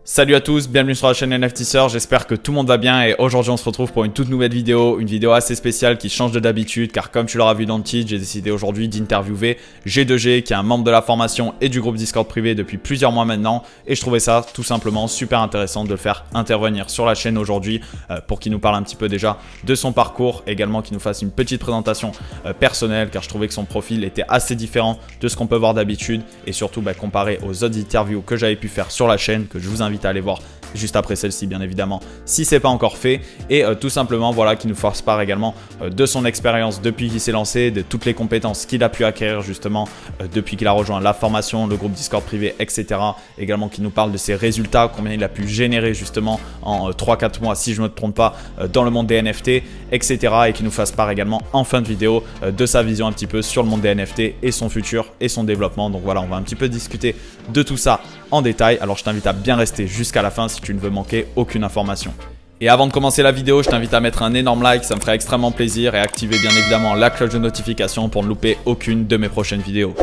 Salut à tous, bienvenue sur la chaîne NFTseur, j'espère que tout le monde va bien et aujourd'hui on se retrouve pour une toute nouvelle vidéo, une vidéo assez spéciale qui change de d'habitude car comme tu l'auras vu dans le titre, j'ai décidé aujourd'hui d'interviewer G2G qui est un membre de la formation et du groupe Discord privé depuis plusieurs mois maintenant et je trouvais ça tout simplement super intéressant de le faire intervenir sur la chaîne aujourd'hui pour qu'il nous parle un petit peu déjà de son parcours, également qu'il nous fasse une petite présentation personnelle car je trouvais que son profil était assez différent de ce qu'on peut voir d'habitude et surtout comparé aux autres interviews que j'avais pu faire sur la chaîne que je vous invite à aller voir juste après celle-ci bien évidemment si ce n'est pas encore fait et tout simplement voilà qu'il nous fasse part également de son expérience depuis qu'il s'est lancé, de toutes les compétences qu'il a pu acquérir justement depuis qu'il a rejoint la formation, le groupe Discord privé etc. Également qu'il nous parle de ses résultats, combien il a pu générer justement en 3-4 mois si je ne me trompe pas dans le monde des NFT etc. et qu'il nous fasse part également en fin de vidéo de sa vision un petit peu sur le monde des NFT et son futur et son développement. Donc voilà, on va un petit peu discuter de tout ça en détail. Alors je t'invite à bien rester jusqu'à la fin si tu ne veux manquer aucune information. Et avant de commencer la vidéo, je t'invite à mettre un énorme like, ça me ferait extrêmement plaisir et activer bien évidemment la cloche de notification pour ne louper aucune de mes prochaines vidéos.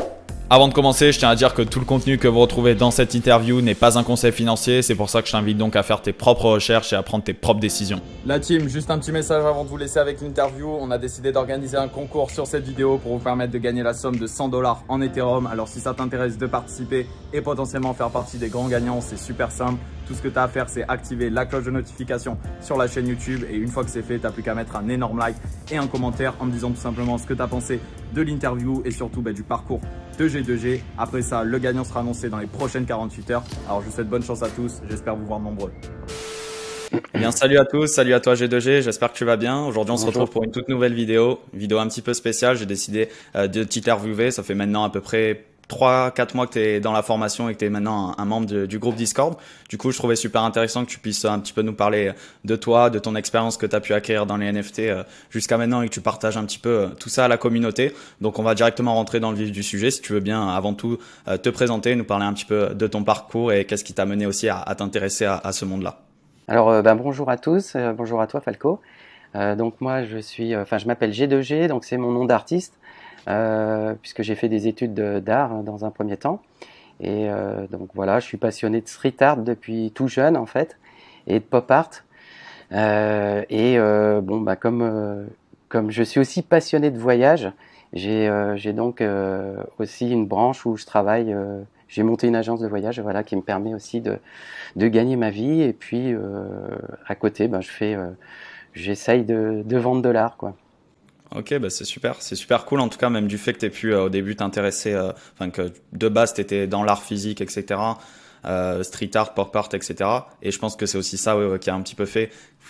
Avant de commencer, je tiens à dire que tout le contenu que vous retrouvez dans cette interview n'est pas un conseil financier. C'est pour ça que je t'invite donc à faire tes propres recherches et à prendre tes propres décisions. La team, juste un petit message avant de vous laisser avec l'interview. On a décidé d'organiser un concours sur cette vidéo pour vous permettre de gagner la somme de 100 $ en Ethereum. Alors si ça t'intéresse de participer et potentiellement faire partie des grands gagnants, c'est super simple. Tout ce que tu as à faire, c'est activer la cloche de notification sur la chaîne YouTube. Et une fois que c'est fait, tu n'as plus qu'à mettre un énorme like et un commentaire en me disant tout simplement ce que tu as pensé de l'interview et surtout du parcours de G2G. Après ça, le gagnant sera annoncé dans les prochaines 48 heures. Alors je vous souhaite bonne chance à tous, j'espère vous voir nombreux. Eh bien, salut à tous, salut à toi G2G, j'espère que tu vas bien. Aujourd'hui on se retrouve pour une toute nouvelle vidéo, un petit peu spéciale. J'ai décidé de t'interviewer, ça fait maintenant à peu près 3-4 mois que tu es dans la formation et que tu es maintenant un membre du groupe Discord. Du coup, je trouvais super intéressant que tu puisses un petit peu nous parler de toi, de ton expérience que tu as pu acquérir dans les NFT jusqu'à maintenant et que tu partages un petit peu tout ça à la communauté. Donc, on va directement rentrer dans le vif du sujet. Si tu veux bien, avant tout, te présenter, nous parler un petit peu de ton parcours et qu'est-ce qui t'a mené aussi à t'intéresser à ce monde-là. Alors, bonjour à tous, bonjour à toi Falco. Donc moi, je m'appelle G2G, donc c'est mon nom d'artiste. Puisque j'ai fait des études d'art dans un premier temps. Et donc voilà, je suis passionné de street art depuis tout jeune en fait, et de pop art. Comme je suis aussi passionné de voyage, j'ai donc aussi une branche où je travaille. J'ai monté une agence de voyage, voilà, qui me permet aussi de gagner ma vie. Et puis à côté, j'essaye de vendre de l'art, quoi. Ok, c'est super cool en tout cas, même du fait que tu aies pu au début t'intéresser, que de base tu étais dans l'art physique, etc., street art, pop art, etc. Et je pense que c'est aussi ça qui a un petit peu fait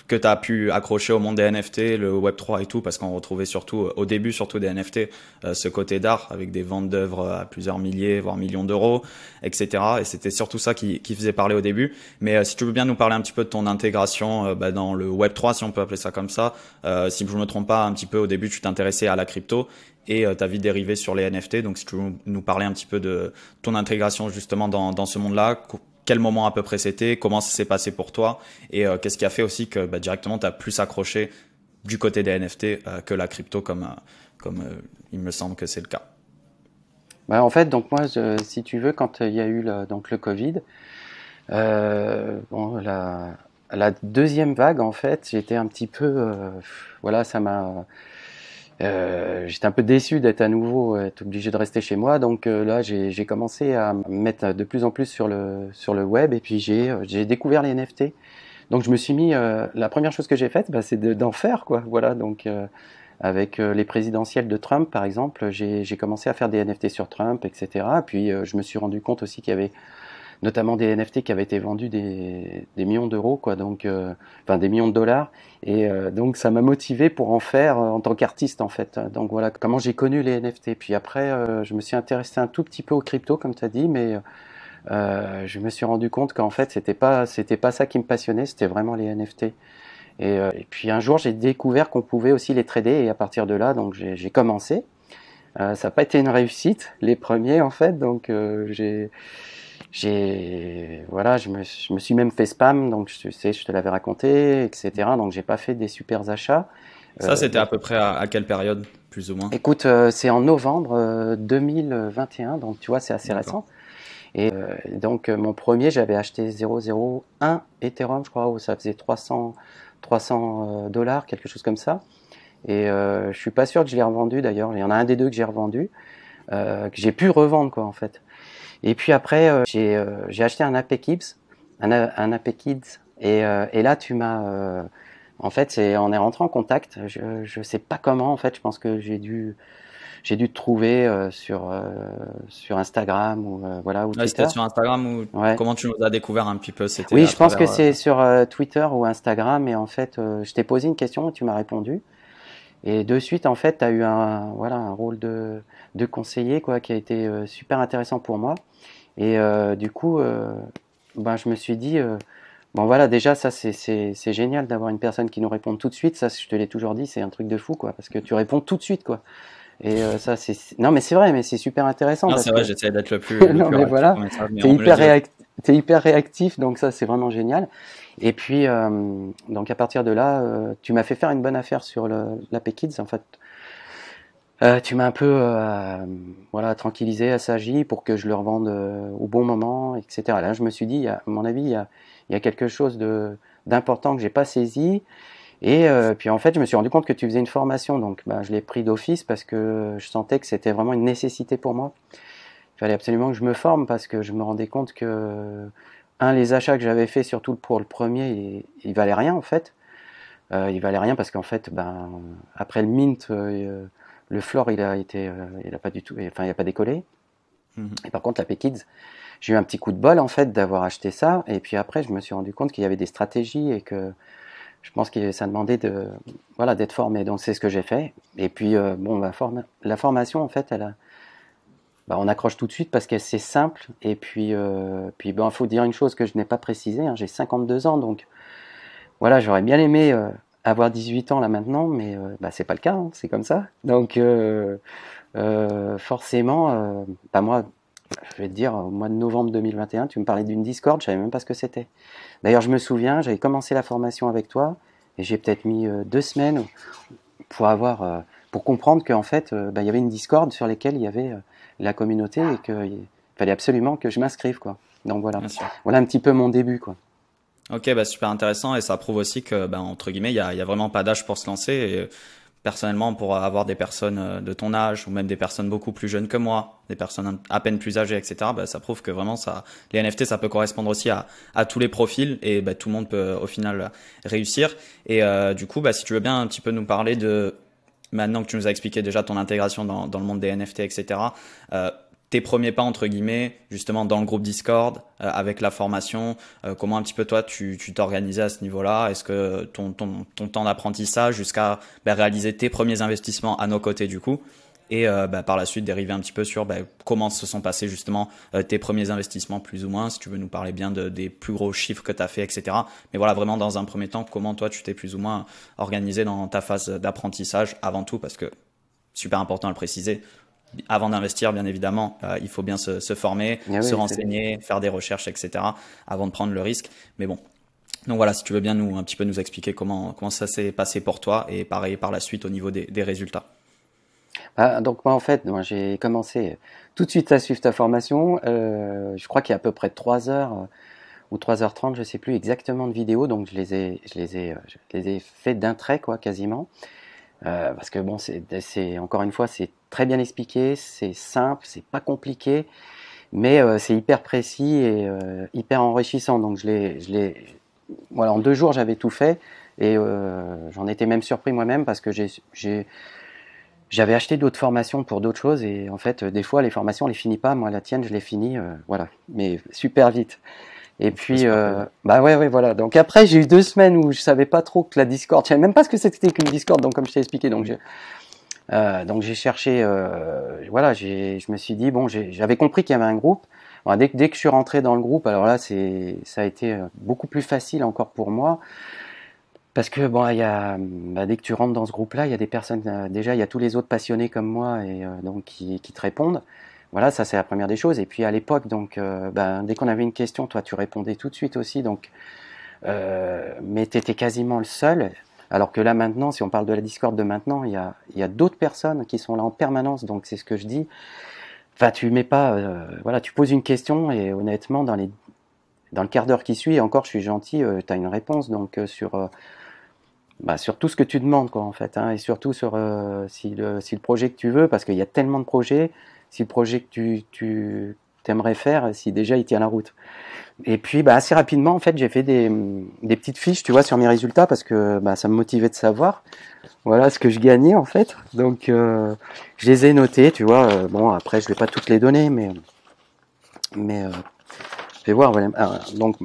que tu as pu accrocher au monde des NFT, le Web3 et tout, parce qu'on retrouvait surtout, au début surtout des NFT, ce côté d'art avec des ventes d'œuvres à plusieurs milliers, voire millions d'euros, etc. Et c'était surtout ça qui faisait parler au début. Mais si tu veux bien nous parler un petit peu de ton intégration dans le Web3, si on peut appeler ça comme ça, si je ne me trompe pas, un petit peu au début tu t'intéressais à la crypto et ta vie dérivée sur les NFT. Donc si tu veux nous parler un petit peu de ton intégration justement dans ce monde-là, quel moment à peu près c'était, comment ça s'est passé pour toi et qu'est-ce qui a fait aussi que directement tu as plus accroché du côté des NFT que la crypto comme il me semble que c'est le cas. En fait, donc moi, si tu veux, quand il y a eu le Covid, la deuxième vague, en fait, j'étais un petit peu, ça m'a, j'étais un peu déçu d'être à nouveau être obligé de rester chez moi. Donc là, j'ai commencé à me mettre de plus en plus sur le web et puis j'ai découvert les NFT. Donc je me suis mis, la première chose que j'ai faite, c'est d'en faire, quoi. Voilà, donc avec les présidentielles de Trump, par exemple, j'ai commencé à faire des NFT sur Trump, etc. Puis je me suis rendu compte aussi qu'il y avait notamment des NFT qui avaient été vendus des millions d'euros, quoi, donc des millions de dollars. Et donc ça m'a motivé pour en faire en tant qu'artiste, en fait. Donc voilà comment j'ai connu les NFT. Puis après, je me suis intéressé un tout petit peu aux crypto, comme tu as dit, mais je me suis rendu compte qu'en fait c'était pas ça qui me passionnait, c'était vraiment les NFT. Et puis un jour j'ai découvert qu'on pouvait aussi les trader, et à partir de là, donc j'ai commencé. Ça n'a pas été une réussite, les premiers en fait, donc je me suis même fait spam, donc je te l'avais raconté, etc. Donc j'ai pas fait des super achats. Ça, c'était à peu près à quelle période, plus ou moins? Écoute, c'est en novembre 2021, donc tu vois, c'est assez récent. Donc mon premier, j'avais acheté 0,01 Ethereum, je crois, où ça faisait 300 $, quelque chose comme ça. Et je suis pas sûr que je l'ai revendu d'ailleurs. Il y en a un des deux que j'ai revendu, que j'ai pu revendre quoi en fait. Et puis après, j'ai acheté un AppKids, un AppKids, et là tu m'as, en fait, on est rentré en contact. Je sais pas comment en fait. Je pense que j'ai dû te trouver sur Instagram ou voilà ou Ouais, c'était Twitter. sur Instagram ou Ouais. comment tu nous as découvert un petit peu? C'était Oui, à je pense que travers. c'est sur Twitter ou Instagram. Et en fait, je t'ai posé une question et tu m'as répondu. Et de suite, en fait, tu as eu voilà, un rôle de conseiller quoi, qui a été super intéressant pour moi. Et du coup, ben, je me suis dit, bon voilà, déjà, ça c'est génial d'avoir une personne qui nous répond tout de suite. Ça, je te l'ai toujours dit, c'est un truc de fou, quoi, parce que tu réponds tout de suite, quoi. Et ça, non, mais c'est vrai, mais c'est super intéressant Non, parce c'est vrai, que, j'essayais d'être le non, plus mais réactif voilà, au message, mais t'es on me le hyper dit aussi. t'es hyper réactif, donc ça, c'est vraiment génial. Et puis, donc à partir de là, tu m'as fait faire une bonne affaire sur la Kids, en fait. Tu m'as un peu voilà, tranquillisé, assagi pour que je le revende au bon moment, etc. Là, je me suis dit, à mon avis, il y a quelque chose d'important que j'ai pas saisi. Et puis en fait, je me suis rendu compte que tu faisais une formation, donc bah, je l'ai pris d'office parce que je sentais que c'était vraiment une nécessité pour moi. Il fallait absolument que je me forme parce que je me rendais compte que, les achats que j'avais fait, surtout pour le premier, ils valaient rien en fait. Il valait rien parce qu'en fait, ben, après le mint, le floor il a pas du tout, enfin il a pas décollé. Mhm. Et par contre la P-Kids, j'ai eu un petit coup de bol en fait d'avoir acheté ça. Et puis après, je me suis rendu compte qu'il y avait des stratégies et que je pense que ça demandait voilà, d'être formé. Donc c'est ce que j'ai fait. Et puis bon, la formation en fait, bah, on accroche tout de suite parce que c'est simple. Et puis bon, il faut dire une chose que je n'ai pas précisé. Hein, j'ai 52 ans, donc voilà, j'aurais bien aimé avoir 18 ans là maintenant, mais bah, c'est pas le cas, hein, c'est comme ça. Donc forcément, bah, moi, je vais te dire, au mois de novembre 2021, tu me parlais d'une Discord, je savais même pas ce que c'était. D'ailleurs, je me souviens, j'avais commencé la formation avec toi et j'ai peut-être mis 2 semaines pour comprendre qu'en fait, bah, il y avait une Discord sur laquelle il y avait la communauté et qu'il fallait absolument que je m'inscrive, quoi. Donc voilà, Bien sûr. voilà un petit peu mon début, quoi. Ok, bah super intéressant et ça prouve aussi que, bah, entre guillemets, il y a vraiment pas d'âge pour se lancer. Et personnellement, pour avoir des personnes de ton âge ou même des personnes beaucoup plus jeunes que moi, des personnes à peine plus âgées, etc., bah, ça prouve que vraiment les NFT, ça peut correspondre aussi à tous les profils et bah, tout le monde peut au final réussir. Et du coup, bah, si tu veux bien un petit peu nous parler maintenant que tu nous as expliqué déjà ton intégration dans le monde des NFT, etc., tes premiers pas, entre guillemets, justement dans le groupe Discord, avec la formation, comment un petit peu toi tu t'organisais à ce niveau-là? Est-ce que ton temps d'apprentissage jusqu'à réaliser tes premiers investissements à nos côtés du coup, et par la suite dériver un petit peu sur comment se sont passés justement tes premiers investissements plus ou moins, si tu veux nous parler bien des plus gros chiffres que tu as fait, etc. Mais voilà, vraiment dans un premier temps, comment toi tu t'es plus ou moins organisé dans ta phase d'apprentissage avant tout, parce que super important à le préciser, avant d'investir, bien évidemment, il faut bien se former, Ah se oui, renseigner, faire des recherches, etc. avant de prendre le risque. Mais bon, donc voilà, si tu veux bien un petit peu nous expliquer comment ça s'est passé pour toi et pareil par la suite au niveau des résultats. donc moi en fait, moi j'ai commencé tout de suite à suivre ta formation. Je crois qu'il y a à peu près 3 heures ou 3h30, je sais plus exactement de vidéos, donc je les ai fait d'un trait quoi, quasiment. Parce que bon, encore une fois, c'est très bien expliqué, c'est simple, c'est pas compliqué, mais c'est hyper précis et hyper enrichissant. Donc voilà, en 2 jours j'avais tout fait et j'en étais même surpris moi-même parce que j'avais acheté d'autres formations pour d'autres choses et en fait, des fois, les formations, on les finit pas. Moi, la tienne, je l'ai finie, voilà, mais super vite. Et Ça fait puis, super plaisir. bah ouais, ouais, voilà. Donc après, j'ai eu 2 semaines où je savais pas trop que la Discord, je savais même pas ce que c'était qu'une Discord. Donc comme je t'ai expliqué, donc j'ai cherché, voilà, je me suis dit bon, j'avais compris qu'il y avait un groupe. Bon, dès que je suis rentré dans le groupe, alors là, ça a été beaucoup plus facile encore pour moi. Parce que bon, dès que tu rentres dans ce groupe-là, il y a des personnes, déjà, il y a tous les autres passionnés comme moi et donc qui te répondent. Voilà, ça c'est la première des choses. Et puis à l'époque, donc, dès qu'on avait une question, toi, tu répondais tout de suite aussi. Donc, mais tu étais quasiment le seul. Alors que là maintenant, si on parle de la Discord de maintenant, il y a d'autres personnes qui sont là en permanence. Donc c'est ce que je dis. enfin, tu mets pas, voilà, tu poses une question et honnêtement, dans le quart d'heure qui suit, encore, je suis gentil, tu as une réponse. Donc, sur tout ce que tu demandes, quoi, en fait, hein, et surtout sur si le projet que tu veux, parce qu'il y a tellement de projets, si le projet que tu aimerais faire, si déjà il tient la route. Et puis, assez rapidement, en fait, j'ai fait des petites fiches, tu vois, sur mes résultats, parce que ça me motivait de savoir, voilà, ce que je gagnais, en fait. Donc, je les ai notées, tu vois. Bon, après, je vais pas toutes les donner, mais je vais voir. Voilà. Donc,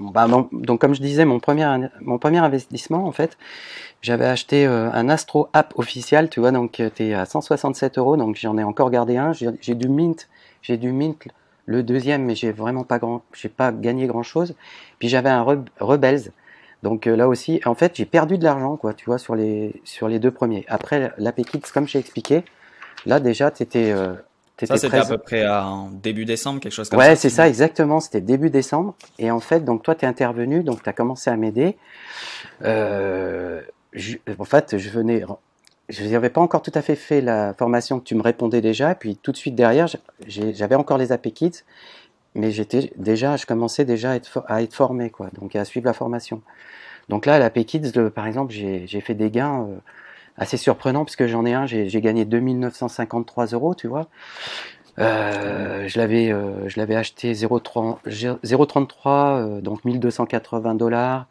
comme je disais, mon premier investissement, en fait, j'avais acheté un Astro App officiel, tu vois, donc t'es à 167 euros, donc j'en ai encore gardé un. J'ai du Mint le deuxième, mais j'ai pas gagné grand chose. Puis j'avais un Rebels, donc là aussi, en fait, j'ai perdu de l'argent, quoi, tu vois, sur les deux premiers. Après, l'AppKids, comme j'ai expliqué, là déjà, Ça, t'étais c'était à peu présent. près en début décembre, quelque chose comme Ouais, ça, c'est si je ça, me... exactement. C'était début décembre, et en fait, donc toi, t'es intervenu, donc t'as commencé à m'aider. Euh, En fait, je n'avais pas encore tout à fait fait la formation que tu me répondais déjà, et puis tout de suite derrière, j'avais encore les AP Kids, mais je commençais déjà à être formé, quoi, donc à suivre la formation. Donc là, l'AP Kids, par exemple, j'ai fait des gains assez surprenants, puisque j'en ai un, j'ai gagné 2 953 euros, tu vois. Je l'avais acheté 0,33, donc 1280 $.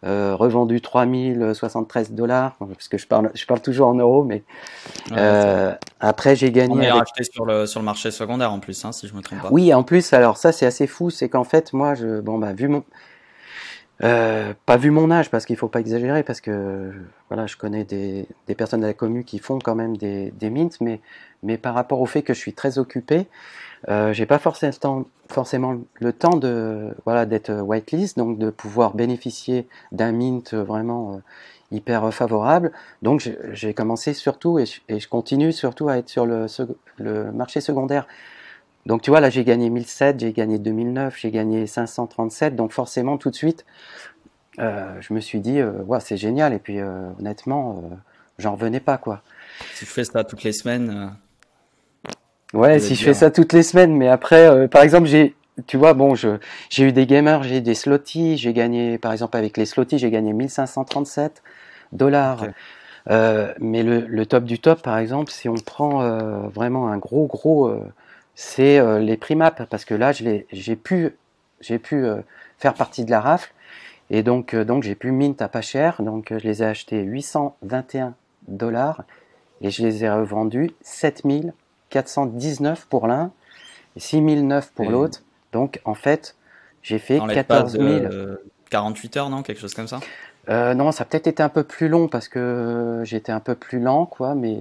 Revendu 3073 $, parce que je parle toujours en euros, mais Ouais, après j'ai en gagné ayant avec. acheté sur le marché secondaire en plus, hein, si je me trompe pas. Oui, en plus, alors ça c'est assez fou, c'est qu'en fait moi, pas vu mon âge, parce qu'il faut pas exagérer, parce que voilà, je connais des personnes de la commune qui font quand même des mints, mais par rapport au fait que je suis très occupé, j'ai pas forcément le temps de voilà d'être whitelist, donc de pouvoir bénéficier d'un mint vraiment hyper favorable. Donc j'ai commencé surtout et je continue surtout à être sur le marché secondaire. Donc tu vois là j'ai gagné 1007, j'ai gagné 2009, j'ai gagné 537. Donc forcément tout de suite je me suis dit ouais, c'est génial, et puis honnêtement j'en revenais pas, quoi. Si je fais ça toutes les semaines, ça Ouais, devait si être je fais dur. ça toutes les semaines, mais après, par exemple, tu vois, bon, j'ai eu des gamers, j'ai eu des slotties, j'ai gagné, par exemple, avec les slotties, j'ai gagné 1537 dollars. Ok. Mais le top du top, par exemple, si on prend vraiment un gros, c'est les primap, parce que là, j'ai pu faire partie de la rafle, et donc j'ai pu mint à pas cher, donc je les ai achetés 821 $, et je les ai revendus 7419 pour l'un et 6009 pour Et l'autre. Donc en fait, j'ai fait dans l'espace 14 000. de 48 heures, non? Quelque chose comme ça? Non, ça a peut-être été un peu plus long, parce que j'étais un peu plus lent, quoi, mais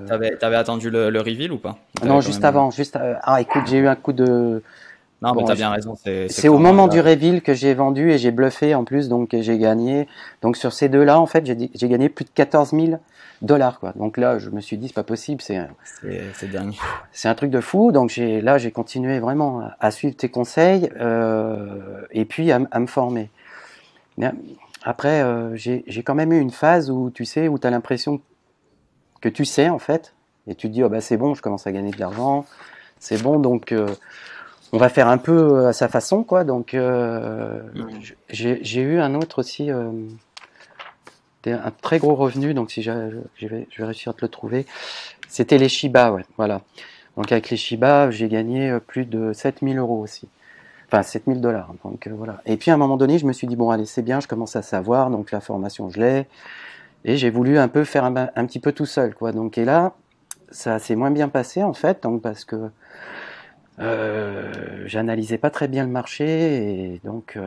T'avais attendu le reveal ou pas? Ou non, t'avais quand juste même... avant. Écoute, j'ai eu un coup de. Non, mais Bon, t'as bien raison, c'est c'est au quand moment du là... reveal que j'ai vendu, et j'ai bluffé en plus, donc j'ai gagné. Donc sur ces deux-là, en fait, j'ai gagné plus de 14 000 $, quoi. Donc là, je me suis dit, c'est pas possible, C'est dingue. c'est un truc de fou. Donc j'ai continué vraiment à suivre tes conseils, et puis à me former. Mais après, j'ai quand même eu une phase où tu sais, où tu as l'impression que tu sais, en fait, et tu te dis, oh, bah, c'est bon, je commence à gagner de l'argent, c'est bon, donc on va faire un peu à sa façon, quoi. Donc Mhm. j'ai eu un autre aussi, un très gros revenu, donc si je vais réussir à te le trouver. C'était les Shiba, ouais, voilà. Donc avec les Shiba, j'ai gagné plus de 7000 € aussi. Enfin, 7000 $. Donc voilà. Et puis à un moment donné, je me suis dit, bon, allez, c'est bien, je commence à savoir, donc la formation, je l'ai. Et j'ai voulu un peu faire un petit peu tout seul, quoi. Donc, et là, ça s'est moins bien passé, en fait, donc parce que j'analysais pas très bien le marché, et donc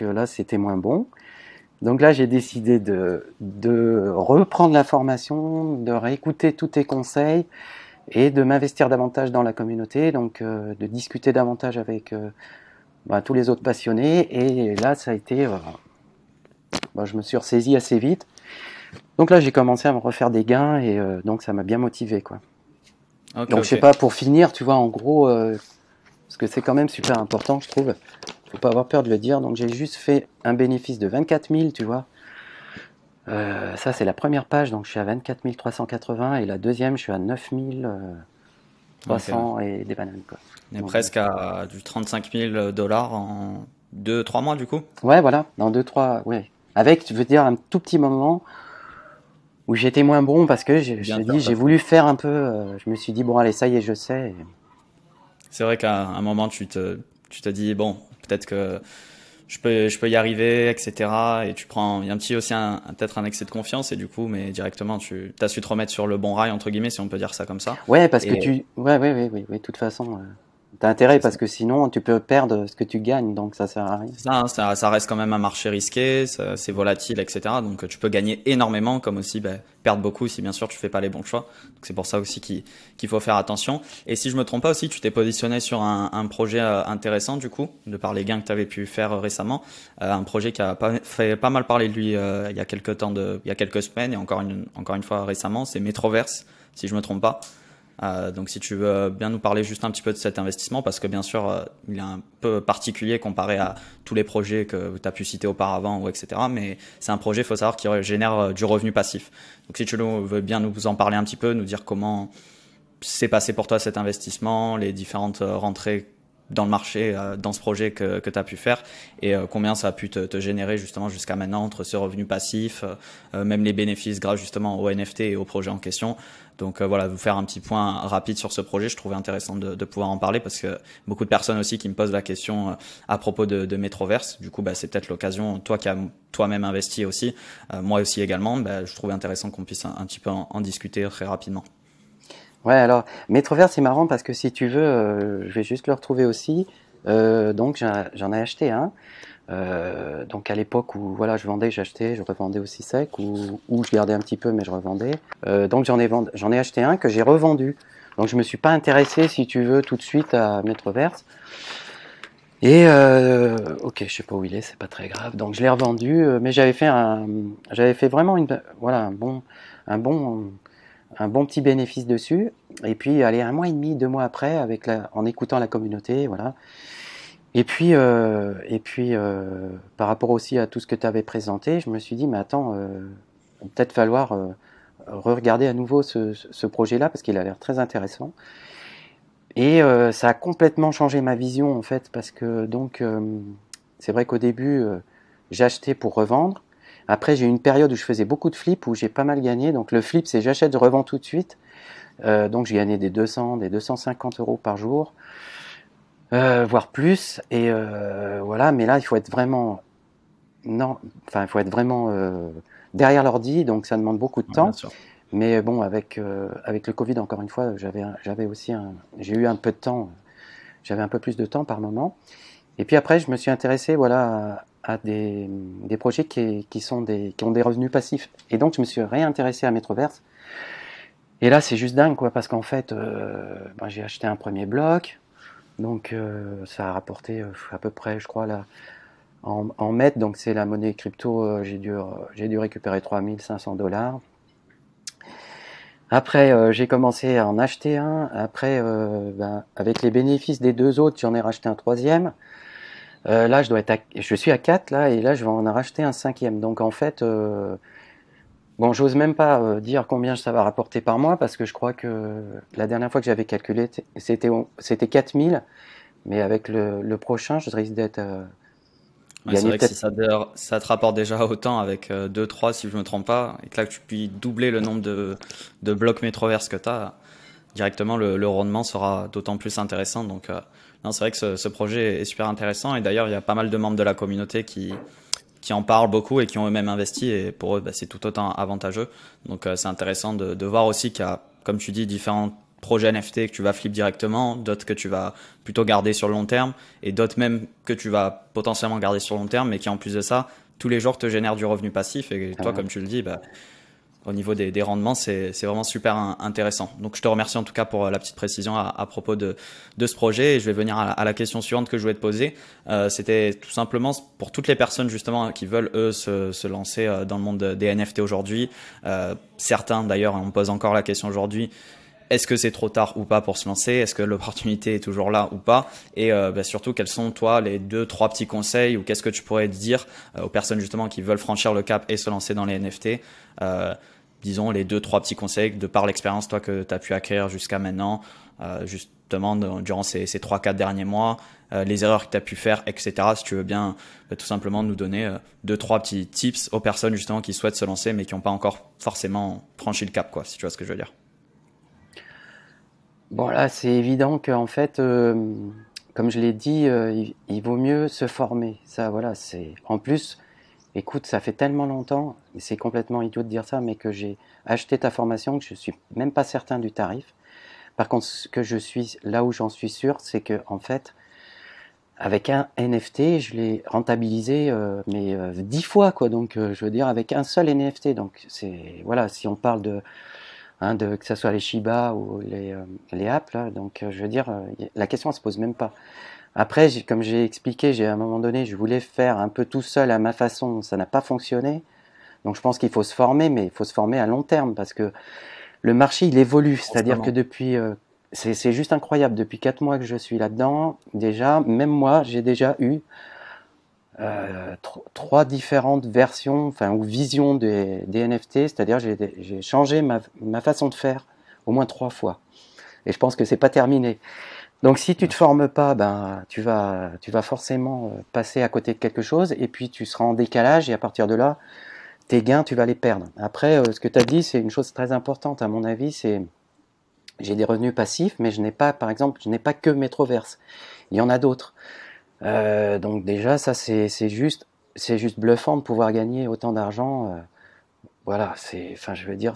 là, c'était moins bon. Donc là, j'ai décidé de reprendre la formation, de réécouter tous tes conseils, et de m'investir davantage dans la communauté, donc de discuter davantage avec tous les autres passionnés. Et là, ça a été, je me suis ressaisi assez vite. Donc là, j'ai commencé à me refaire des gains, et donc ça m'a bien motivé, quoi. Ok, Donc je sais ok. pas, pour finir, tu vois, en gros, parce que c'est quand même super important, je trouve. Faut pas avoir peur de le dire. Donc j'ai juste fait un bénéfice de 24 000, tu vois. Ça, c'est la première page, donc je suis à 24 380, et la deuxième, je suis à 9 000. Ok, ouais. 300 et des bananes, quoi. On est Donc, presque à du 35 000 dollars en 2-3 mois du coup. ouais, voilà, dans deux, trois, ouais. Avec, je veux dire, un tout petit moment où j'étais moins bon parce que je Bien te sûr, dis, j'ai voulu faire un peu, je me suis dit, bon, allez, ça y est, je sais. c'est vrai qu'à un moment tu te dis bon, peut-être que je peux y arriver, etc. Et tu prends, il y a un petit aussi peut-être un excès de confiance et du coup, mais directement tu as su te remettre sur le bon rail entre guillemets si on peut dire ça comme ça. Ouais, parce que Et ouais, de toute façon, t'as intérêt c'est parce ça. que sinon, tu peux perdre ce que tu gagnes, donc ça sert à rien. C'est ça, hein, ça reste quand même un marché risqué, c'est volatile, etc. Donc tu peux gagner énormément, comme aussi perdre beaucoup si bien sûr tu fais pas les bons choix. Donc c'est pour ça aussi qu'il faut faire attention. Et si je me trompe pas aussi, tu t'es positionné sur un projet intéressant du coup, de par les gains que tu avais pu faire récemment, un projet qui a fait pas mal parler de lui il y a il y a quelques semaines et encore une fois récemment, c'est Metroverse, si je me trompe pas. Donc si tu veux bien nous parler juste un petit peu de cet investissement, parce que bien sûr, il est un peu particulier comparé à tous les projets que tu as pu citer auparavant, ou etc. Mais c'est un projet, il faut savoir, qui génère du revenu passif. Donc si tu veux bien nous en parler un petit peu, nous dire comment s'est passé pour toi cet investissement, les différentes rentrées dans le marché, dans ce projet que tu as pu faire et combien ça a pu te générer justement jusqu'à maintenant entre ce revenu passif, même les bénéfices grâce justement au NFT et au projet en question. Donc voilà, vous faire un petit point rapide sur ce projet, je trouvais intéressant de pouvoir en parler parce que beaucoup de personnes aussi qui me posent la question à propos de Metroverse. Du coup, c'est peut-être l'occasion, toi qui as toi-même investi aussi, moi aussi également, je trouvais intéressant qu'on puisse un petit peu en discuter très rapidement. Ouais, alors, Metrover, c'est marrant parce que si tu veux, je vais juste le retrouver aussi. Donc, j'en ai acheté un. Donc, à l'époque où voilà, je vendais, j'achetais, je revendais aussi sec, ou je gardais un petit peu, mais je revendais. Donc, j'en ai acheté un que j'ai revendu. Donc, je me suis pas intéressé, si tu veux, tout de suite à Metroverse. Et ok, je sais pas où il est, c'est pas très grave. Donc, je l'ai revendu, mais j'avais fait vraiment voilà, un bon petit bénéfice dessus. Et puis, allez, un mois et demi, 2 mois après, en écoutant la communauté, voilà. Et puis par rapport aussi à tout ce que tu avais présenté, je me suis dit, mais attends, il va peut-être falloir re-regarder à nouveau ce projet-là parce qu'il a l'air très intéressant. Et ça a complètement changé ma vision en fait, parce que donc c'est vrai qu'au début, j'achetais pour revendre. Après, j'ai eu une période où je faisais beaucoup de flips, où j'ai pas mal gagné. Donc le flip, c'est j'achète, je revends tout de suite. Donc j'ai gagné des 200, des 250 euros par jour, voire plus. Et voilà, mais là, il faut être vraiment, non, enfin, il faut être vraiment derrière l'ordi, donc ça demande beaucoup de Ouais, bien temps. sûr. Mais bon, avec le Covid, encore une fois, j'ai eu un peu de temps, j'avais un peu plus de temps par moment. Et puis après, je me suis intéressé, voilà, à des projets qui ont des revenus passifs. Et donc, je me suis réintéressé à Metroverse. Et là, c'est juste dingue, quoi, parce qu'en fait, j'ai acheté un premier bloc. Donc, ça a rapporté à peu près, je crois, là, en mètres, donc c'est la monnaie crypto, j'ai dû récupérer 3 500 $. Après, j'ai commencé à en acheter un. Après, avec les bénéfices des deux autres, j'en ai racheté un troisième. Là, je suis à 4 là, et là, je vais en racheter un cinquième. Donc, en fait, bon, j'ose même pas dire combien ça va rapporter par mois, parce que je crois que la dernière fois que j'avais calculé, c'était 4 000. Mais avec le prochain, je risque d'être Ouais, c'est gagner vrai que si peut-être. ça te rapporte déjà autant avec 2-3 si je me trompe pas, et que là que tu puis doubler le nombre de blocs métroverse que tu as, directement le rendement sera d'autant plus intéressant. Donc non, c'est vrai que ce projet est super intéressant et d'ailleurs il y a pas mal de membres de la communauté qui en parlent beaucoup et qui ont eux-mêmes investi et pour eux c'est tout autant avantageux. Donc c'est intéressant de voir aussi qu'il y a, comme tu dis, différents projets NFT que tu vas flip directement, d'autres que tu vas plutôt garder sur le long terme et d'autres même que tu vas potentiellement garder sur le long terme mais qui en plus de ça tous les jours te génèrent du revenu passif et toi Voilà. comme tu le dis au niveau des rendements, c'est vraiment super intéressant. Donc, je te remercie en tout cas pour la petite précision à propos de ce projet. Et je vais venir à la question suivante que je voulais te poser. C'était tout simplement pour toutes les personnes justement qui veulent, eux, se lancer dans le monde des NFT aujourd'hui. Certains, d'ailleurs, on me pose encore la question aujourd'hui. Est-ce que c'est trop tard ou pas pour se lancer? Est-ce que l'opportunité est toujours là ou pas? Et surtout, quels sont, toi, les 2-3 petits conseils ou qu'est-ce que tu pourrais dire aux personnes justement qui veulent franchir le cap et se lancer dans les NFT? Disons les 2-3 petits conseils de par l'expérience toi que tu as pu acquérir jusqu'à maintenant justement durant ces 3-4 derniers mois, les erreurs que tu as pu faire, etc. Si tu veux bien tout simplement nous donner 2-3 petits tips aux personnes justement qui souhaitent se lancer mais qui n'ont pas encore forcément franchi le cap, quoi, si tu vois ce que je veux dire. Bon, là, c'est évident qu'en fait, comme je l'ai dit, il vaut mieux se former. Ça, voilà, c'est. En plus, écoute, ça fait tellement longtemps, et c'est complètement idiot de dire ça, mais que j'ai acheté ta formation que je suis même pas certain du tarif. Par contre, ce que je suis, là où j'en suis sûr, c'est que en fait, avec un NFT, je l'ai rentabilisé, mais 10 fois, quoi. Donc, je veux dire, avec un seul NFT. Donc, c'est voilà, si on parle que ce soit les Shiba ou les apps, là, donc je veux dire, la question ne se pose même pas. Après, comme j'ai expliqué, à un moment donné, je voulais faire un peu tout seul à ma façon, ça n'a pas fonctionné. Donc je pense qu'il faut se former, mais il faut se former à long terme parce que le marché, il évolue. C'est-à-dire que depuis, c'est juste incroyable, depuis 4 mois que je suis là-dedans, déjà, même moi, j'ai déjà eu 3 différentes versions, enfin, ou visions des NFT, c'est-à-dire j'ai changé ma façon de faire au moins 3 fois. Et je pense que c'est pas terminé. Donc si tu te formes pas, ben tu vas forcément passer à côté de quelque chose et puis tu seras en décalage et à partir de là, tes gains, tu vas les perdre. Après, ce que tu as dit, c'est une chose très importante à mon avis, c'est j'ai des revenus passifs, mais je n'ai pas, par exemple, je n'ai pas que Metroverse. Il y en a d'autres. Donc déjà, ça c'est juste bluffant de pouvoir gagner autant d'argent. Voilà, enfin, je veux dire,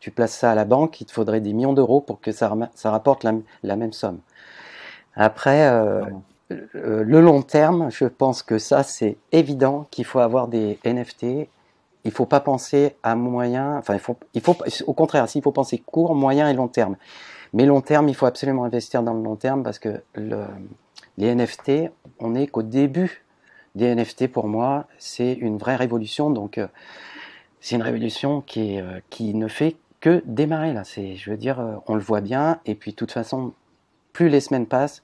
tu places ça à la banque, il te faudrait des millions d'euros pour que ça rapporte la même somme. Après, le long terme, je pense que ça, c'est évident qu'il faut avoir des NFT. Il faut pas penser à moyen, enfin, au contraire, s'il faut penser court, moyen et long terme. Mais long terme, il faut absolument investir dans le long terme parce que les NFT, on n'est qu'au début des NFT pour moi, c'est une vraie révolution. Donc, c'est une révolution qui ne fait que démarrer là. Je veux dire, on le voit bien. Et puis, de toute façon, plus les semaines passent,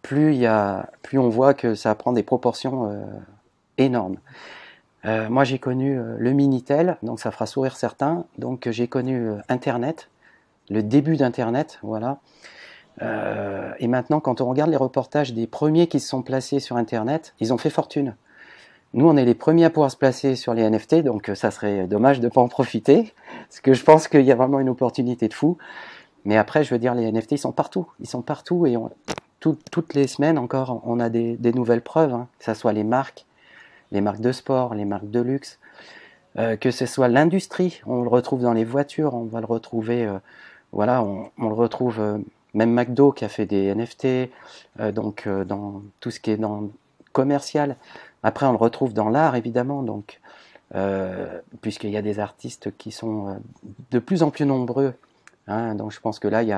plus on voit que ça prend des proportions énormes. Moi, j'ai connu le Minitel, donc ça fera sourire certains. Donc, j'ai connu Internet, le début d'Internet, voilà. Et maintenant, quand on regarde les reportages des premiers qui se sont placés sur Internet, ils ont fait fortune. Nous, on est les premiers à pouvoir se placer sur les NFT, donc ça serait dommage de ne pas en profiter, parce que je pense qu'il y a vraiment une opportunité de fou. Mais après, je veux dire, les NFT, ils sont partout. Ils sont partout et toutes les semaines encore, on a des nouvelles preuves, hein, que ce soit les marques de sport, les marques de luxe, que ce soit l'industrie, on le retrouve dans les voitures, on va le retrouver, voilà, on le retrouve, même McDo qui a fait des NFT, donc dans tout ce qui est dans commercial. Après, on le retrouve dans l'art, évidemment, donc, puisqu'il y a des artistes qui sont de plus en plus nombreux, hein, donc je pense que là, il y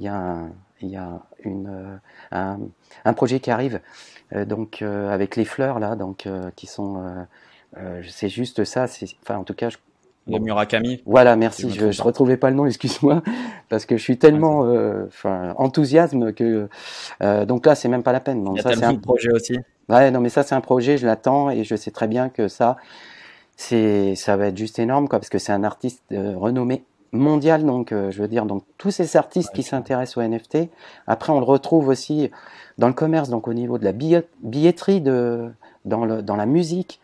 a un projet qui arrive, donc avec les fleurs là, donc qui sont, c'est juste ça, enfin en tout cas, le Murakami. Voilà, merci. Je ne retrouvais pas le nom, excuse-moi, parce que je suis tellement enthousiasme que donc là, c'est même pas la peine. Donc, il y a tellement de projets aussi. Ouais, non, mais ça, c'est un projet, je l'attends et je sais très bien que ça va être juste énorme, quoi, parce que c'est un artiste renommé mondial. Donc, je veux dire, donc tous ces artistes qui s'intéressent aux NFT, après, on le retrouve aussi dans le commerce, donc au niveau de la billetterie, dans la musique.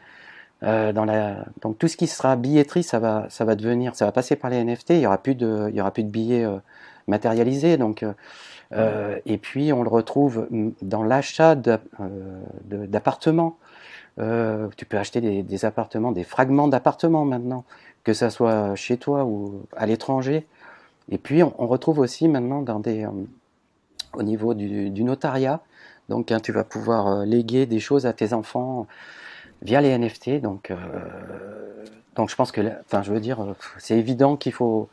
Donc tout ce qui sera billetterie, ça va passer par les NFT. Il y aura plus de billets matérialisés. Donc et puis on le retrouve dans l'achat d'appartements. Tu peux acheter des appartements, des fragments d'appartements maintenant, que ça soit chez toi ou à l'étranger. Et puis on retrouve aussi maintenant au niveau du notariat. Donc tu vas pouvoir léguer des choses à tes enfants via les NFT, donc je pense que, enfin, je veux dire, c'est évident qu'il faut.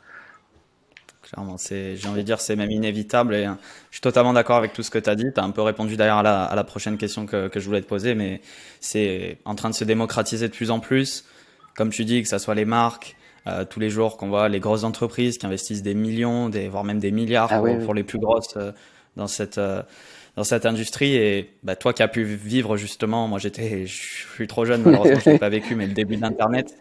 Clairement, j'ai envie de dire, c'est même inévitable et je suis totalement d'accord avec tout ce que tu as dit. Tu as un peu répondu d'ailleurs à la prochaine question que je voulais te poser, mais c'est en train de se démocratiser de plus en plus. Comme tu dis, que ça soit les marques, tous les jours qu'on voit les grosses entreprises qui investissent des millions, voire même des milliards pour les plus grosses dans cette industrie. Et bah, toi qui as pu vivre justement, moi je suis trop jeune malheureusement, je l'ai pas vécu, mais le début d'Internet,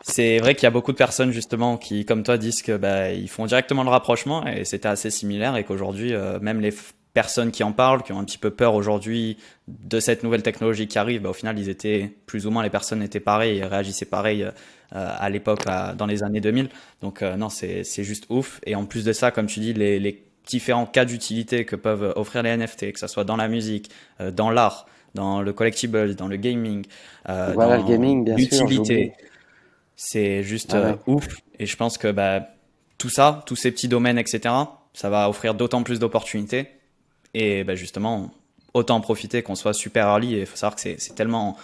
C'est vrai qu'il y a beaucoup de personnes justement qui, comme toi, disent que bah, ils font directement le rapprochement et c'était assez similaire et qu'aujourd'hui, même les personnes qui en parlent, qui ont un petit peu peur aujourd'hui de cette nouvelle technologie qui arrive, bah, au final, ils étaient plus ou moins les personnes étaient pareilles et réagissaient pareil à l'époque, dans les années 2000. Donc non, c'est juste ouf. Et en plus de ça, comme tu dis, les différents cas d'utilité que peuvent offrir les NFT, que ce soit dans la musique, dans l'art, dans le collectible, dans le gaming, Voilà, le dans gaming, bien sûr, j'oublie. l'utilité. C'est juste Ah ouais. ouf. Et je pense que bah, tout ça, tous ces petits domaines, etc., ça va offrir d'autant plus d'opportunités. Et bah, justement, autant en profiter qu'on soit super early. Et il faut savoir que c'est tellement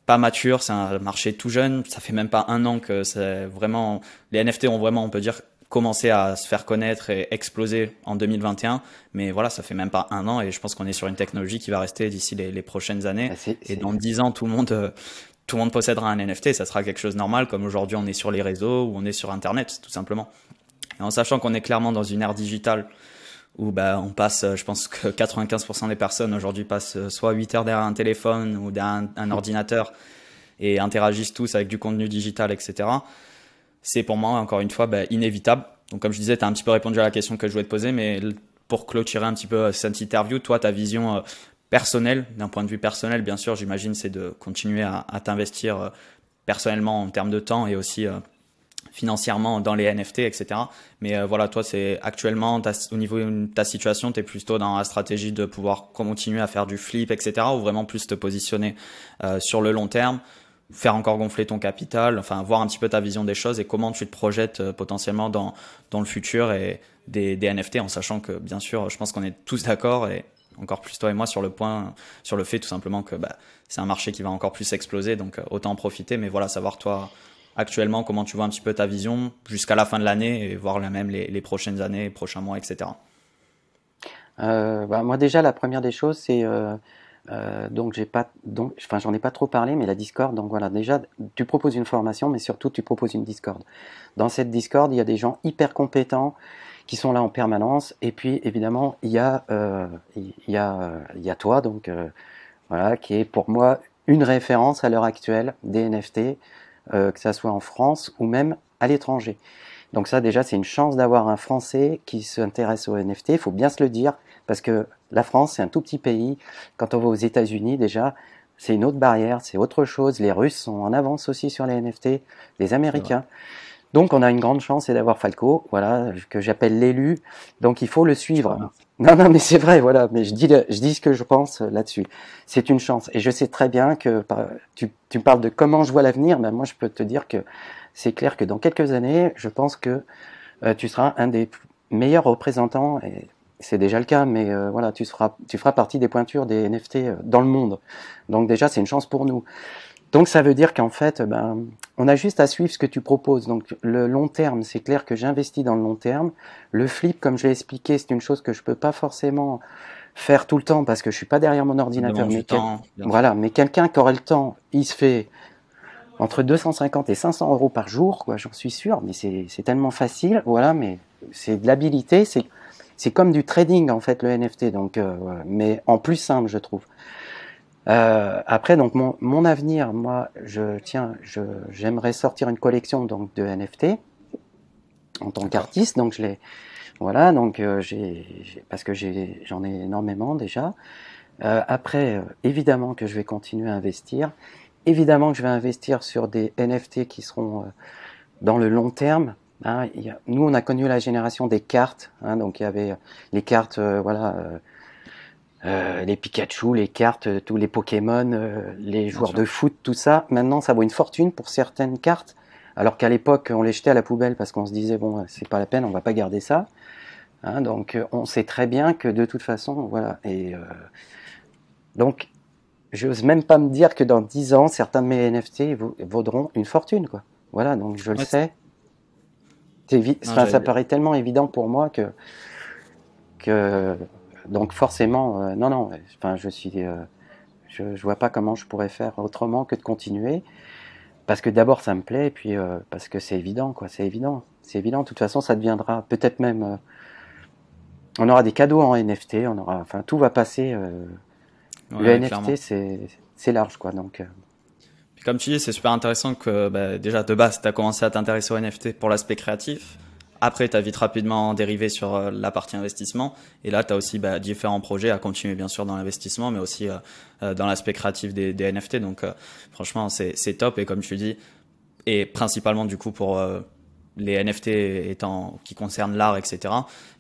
pas mature, c'est un marché tout jeune. Ça fait même pas un an que c'est vraiment. Les NFT ont vraiment, on peut dire, commencé à se faire connaître et exploser en 2021. Mais voilà, ça fait même pas un an. Et je pense qu'on est sur une technologie qui va rester d'ici les prochaines années. Ah, Et dans 10 ans, tout le monde possédera un NFT, ça sera quelque chose de normal, comme aujourd'hui on est sur les réseaux ou on est sur Internet, tout simplement. Et en sachant qu'on est clairement dans une ère digitale où bah, on passe, je pense que 95% des personnes aujourd'hui passent soit 8 heures derrière un téléphone ou derrière un ordinateur et interagissent tous avec du contenu digital, etc. C'est pour moi, encore une fois, bah, inévitable. Donc comme je disais, tu as un petit peu répondu à la question que je voulais te poser, mais pour clôturer un petit peu cette interview, toi, ta vision personnelle, d'un point de vue personnel, bien sûr, j'imagine, c'est de continuer à t'investir personnellement en termes de temps et aussi financièrement dans les NFT, etc. Mais voilà, toi, c'est actuellement, au niveau de ta situation, tu es plutôt dans la stratégie de pouvoir continuer à faire du flip, etc. ou vraiment plus te positionner sur le long terme, faire encore gonfler ton capital, enfin, voir un petit peu ta vision des choses et comment tu te projettes potentiellement dans le futur et des NFT, en sachant que, bien sûr, je pense qu'on est tous d'accord et encore plus toi et moi sur le fait tout simplement que bah, c'est un marché qui va encore plus exploser, donc autant en profiter. Mais voilà, savoir toi actuellement comment tu vois un petit peu ta vision jusqu'à la fin de l'année et voir même les prochaines années, les prochains mois, etc. Bah, moi déjà, la première des choses, c'est donc enfin j'en ai pas trop parlé, mais la Discord. Donc voilà, déjà tu proposes une formation, mais surtout tu proposes une Discord. Dans cette Discord, il y a des gens hyper compétents qui sont là en permanence. Et puis évidemment, il y a toi, donc voilà, qui est pour moi une référence à l'heure actuelle des NFT, que ça soit en France ou même à l'étranger. Donc ça déjà c'est une chance d'avoir un Français qui s'intéresse aux NFT, il faut bien se le dire, parce que la France c'est un tout petit pays, quand on va aux États-Unis déjà, c'est une autre barrière, c'est autre chose, les Russes sont en avance aussi sur les NFT, les C'est vrai. Américains. Donc on a une grande chance, c'est d'avoir Falco, voilà, que j'appelle l'élu, donc il faut le Je te suivre. remercie. Non, non, mais c'est vrai, voilà, mais je dis ce que je pense là-dessus. C'est une chance. Et je sais très bien que tu parles de comment je vois l'avenir, mais moi je peux te dire que c'est clair que dans quelques années, je pense que tu seras un des meilleurs représentants, et c'est déjà le cas, mais voilà, tu feras partie des pointures des NFT dans le monde. Donc déjà, c'est une chance pour nous. Donc ça veut dire qu'en fait, ben, on a juste à suivre ce que tu proposes. Donc le long terme, c'est clair que j'investis dans le long terme. Le flip, comme je l'ai expliqué, c'est une chose que je peux pas forcément faire tout le temps parce que je suis pas derrière mon Ça ordinateur. demande du temps, bien sûr. Voilà, mais quelqu'un qui aurait le temps, il se fait entre 250 et 500 euros par jour, quoi, j'en suis sûr. Mais c'est tellement facile, voilà. Mais c'est de l'habilité, c'est comme du trading en fait le NFT. Donc, voilà. Mais en plus simple, je trouve. Après, donc mon avenir, moi, j'aimerais sortir une collection donc de NFT en tant D'accord. qu'artiste. Donc voilà, donc parce que j'en ai énormément déjà. Après, évidemment que je vais continuer à investir. Évidemment que je vais investir sur des NFT qui seront dans le long terme. Hein. Nous, on a connu la génération des cartes. Hein, donc il y avait les cartes, voilà. Les Pikachu, les cartes, tous les Pokémon, les Bien joueurs sûr. de foot, tout ça. Maintenant, ça vaut une fortune pour certaines cartes, alors qu'à l'époque, on les jetait à la poubelle parce qu'on se disait bon, c'est pas la peine, on va pas garder ça. Hein, donc, on sait très bien que de toute façon, voilà. Et donc, j'ose même pas me dire que dans 10 ans, certains de mes NFT vaudront une fortune, quoi. Voilà, donc je le Ouais, sais. non, Enfin, ça paraît tellement évident pour moi que donc forcément, non, non. Enfin, je vois pas comment je pourrais faire autrement que de continuer. Parce que d'abord, ça me plaît, et puis parce que c'est évident, quoi. C'est évident. C'est évident. De toute façon, ça deviendra peut-être même. On aura des cadeaux en NFT, on aura. Enfin, tout va passer. Le ouais, NFT, clairement. c'est large, quoi. Donc, Puis comme tu dis, c'est super intéressant que bah, déjà de base, tu as commencé à t'intéresser aux NFT pour l'aspect créatif. Après, tu as vite rapidement dérivé sur la partie investissement. Et là, tu as aussi bah, différents projets à continuer, bien sûr, dans l'investissement, mais aussi dans l'aspect créatif des NFT. Donc, franchement, c'est top. Et comme tu dis, et principalement, du coup, pour les NFT étant qui concernent l'art, etc.,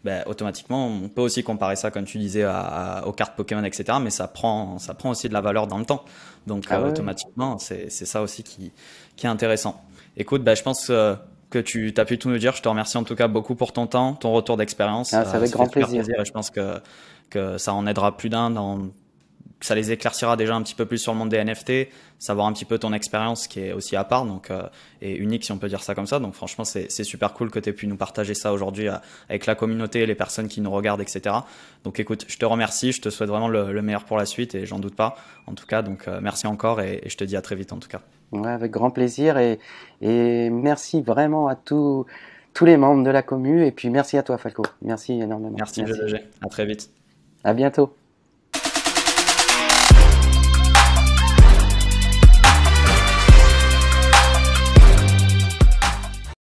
ben, automatiquement, on peut aussi comparer ça, comme tu disais, aux cartes Pokémon, etc., mais ça prend aussi de la valeur dans le temps. Donc, Ah ouais, ouais. automatiquement, c'est ça aussi qui est intéressant. Écoute, ben, je pense que tu as pu tout nous dire. Je te remercie en tout cas beaucoup pour ton temps, ton retour d'expérience. Ah, c'est avec Ça fait grand super plaisir. plaisir et je pense que ça en aidera plus d'un ça les éclaircira déjà un petit peu plus sur le monde des NFT, savoir un petit peu ton expérience qui est aussi à part donc et unique si on peut dire ça comme ça. Donc franchement c'est super cool que tu aies pu nous partager ça aujourd'hui avec la communauté, les personnes qui nous regardent, etc. Donc écoute, je te remercie, je te souhaite vraiment le meilleur pour la suite et j'en doute pas. En tout cas, donc merci encore et je te dis à très vite en tout cas. Ouais, avec grand plaisir et merci vraiment à tous les membres de la commu et puis merci à toi Falco. Merci énormément. Merci Merci. GG, à très vite. À bientôt.